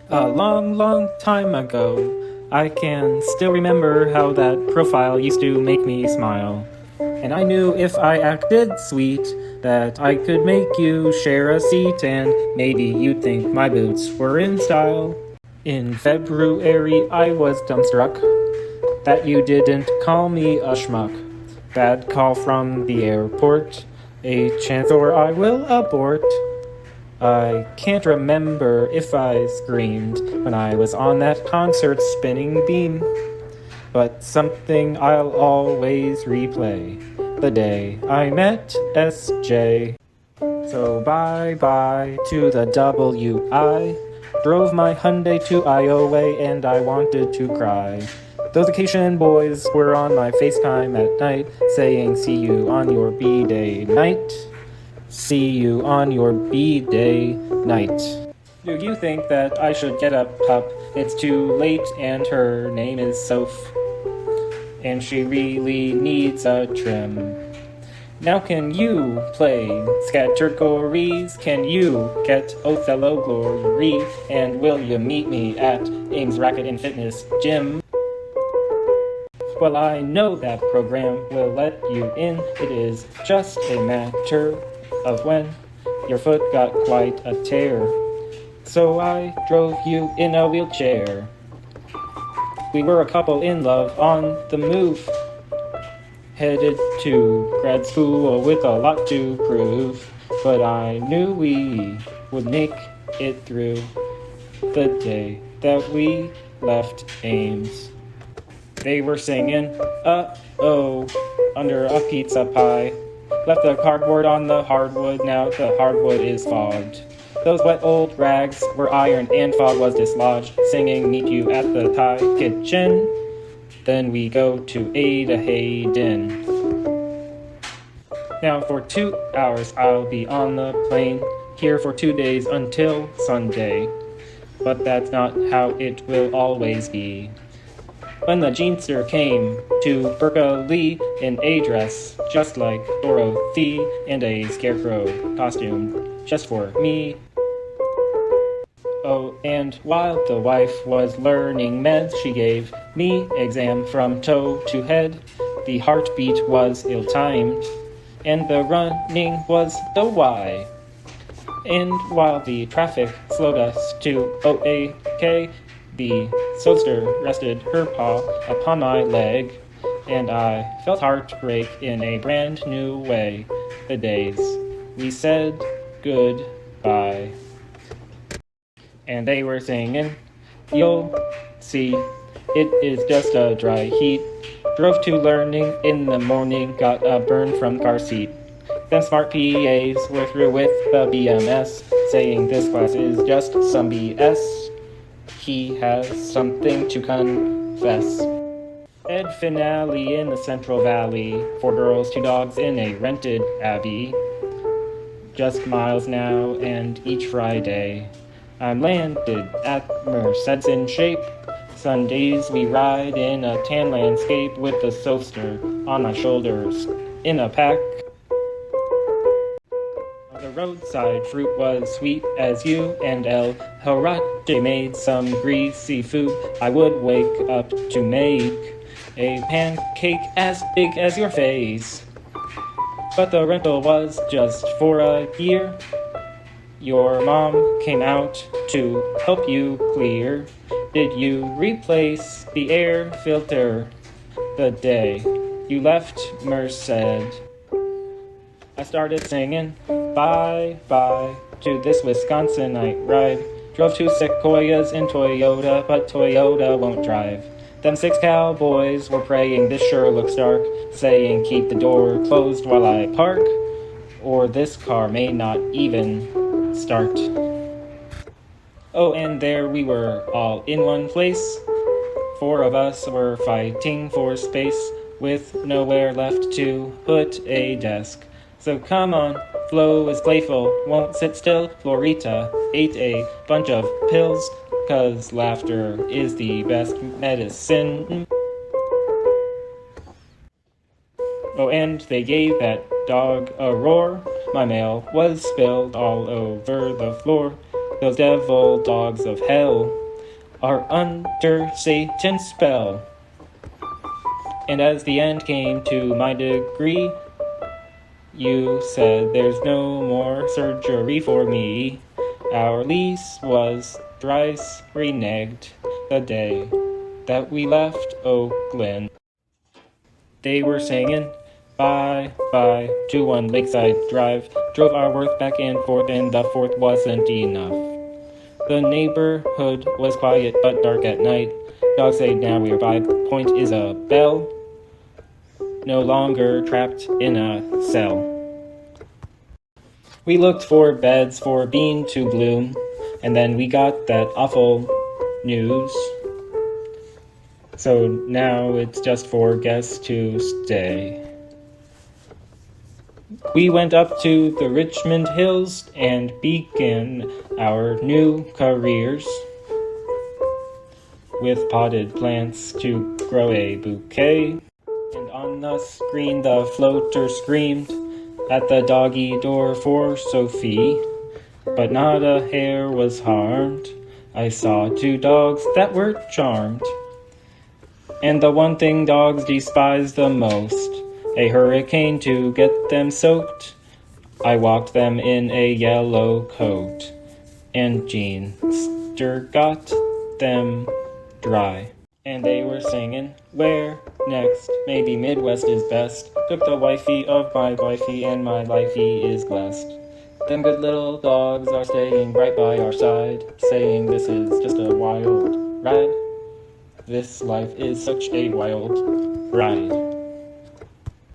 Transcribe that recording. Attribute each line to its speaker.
Speaker 1: A long, long time ago, I can still remember how that profile used to make me smile. And I knew if I acted sweet, that I could make you share a seat, and maybe you'd think my boots were in style. In February, I was dumbstruck that you didn't call me a schmuck. Bad call from the airport, a chance or I will abort. I can't remember if I screamed when I was on that concert spinning beam, but something I'll always replay, the day I met SJ. So bye-bye to the WI. Drove my Hyundai to Iowa and I wanted to cry. Those occasion boys were on my FaceTime at night, saying see you on your B-day night. See you on your B-day night. Do you think that I should get a pup? It's too late and her name is Soph, and she really needs a trim. Now can you play Scattergories? Can you get Othello glory? And will you meet me at Ames Racket and Fitness Gym? Well, I know that program will let you in. It is just a matter of when your foot got quite a tear. So I drove you in a wheelchair. We were a couple in love on the move, headed to grad school with a lot to prove. But I knew we would make it through the day that we left Ames. They were singing, uh-oh, under a pizza pie. Left the cardboard on the hardwood, now the hardwood is fogged. Those wet old rags were ironed and fog was dislodged. Singing, meet you at the Thai kitchen. Then we go to Ada Hayden. Now for 2 hours I'll be on the plane, here for 2 days until Sunday. But that's not how it will always be. When the Jeanster came to Berkeley in a dress just like Dorothy and a scarecrow costume just for me. Oh, and while the wife was learning meds, she gave me exam from toe to head. The heartbeat was ill-timed, and the running was the why. And while the traffic slowed us to OAK, the soster rested her paw upon my leg, and I felt heartbreak in a brand new way. The days we said goodbye. And they were singing, you'll see, it is just a dry heat. Drove to learning in the morning, got a burn from car seat. Then smart PAs were through with the BMS, saying this class is just some BS. He has something to confess. Ed finale in the Central Valley, 4 girls, 2 dogs in a rented abbey. Just miles now and each Friday I'm landed at Merced's in shape. Sundays we ride in a tan landscape with the soapster on my shoulders in a pack. The roadside fruit was sweet as you and El Horace made some greasy food. I would wake up to make a pancake as big as your face. But the rental was just for a year. Your mom came out to help you clear. Did you replace the air filter the day you left Merced? I started singing bye-bye to this Wisconsinite ride. Drove to Sequoias in Toyota, but Toyota won't drive. Them 6 cowboys were praying this sure looks dark, saying keep the door closed while I park, or this car may not even start. Oh, and there we were, all in one place. 4 of us were fighting for space, with nowhere left to put a desk. So come on, Flo is playful, won't sit still. Florita ate a bunch of pills, 'cause laughter is the best medicine. Oh, and they gave that dog a roar. My mail was spilled all over the floor. Those devil dogs of hell are under Satan's spell. And as the end came to my degree, you said there's no more surgery for me. Our lease was thrice reneged the day that we left Oakland. They were singing bye bye to one Lakeside Drive, drove our worth back and forth, and the fourth wasn't enough. The neighborhood was quiet but dark at night. Dogs say now we're by Point Isabel, no longer trapped in a cell. We looked for beds for Bean to bloom, and then we got that awful news. So now it's just for guests to stay. We went up to the Richmond Hills and began our new careers, with potted plants to grow a bouquet. And on the screen the floater screamed at the doggy door for Sophie, but not a hair was harmed. I saw 2 dogs that were charmed. And the one thing dogs despise the most, a hurricane to get them soaked. I walked them in a yellow coat, and Jeanster got them dry. And they were singing, where next? Maybe Midwest is best. Took the wifey of my wifey, and my lifey is blessed. Them good little dogs are staying right by our side, saying this is just a wild ride. This life is such a wild ride.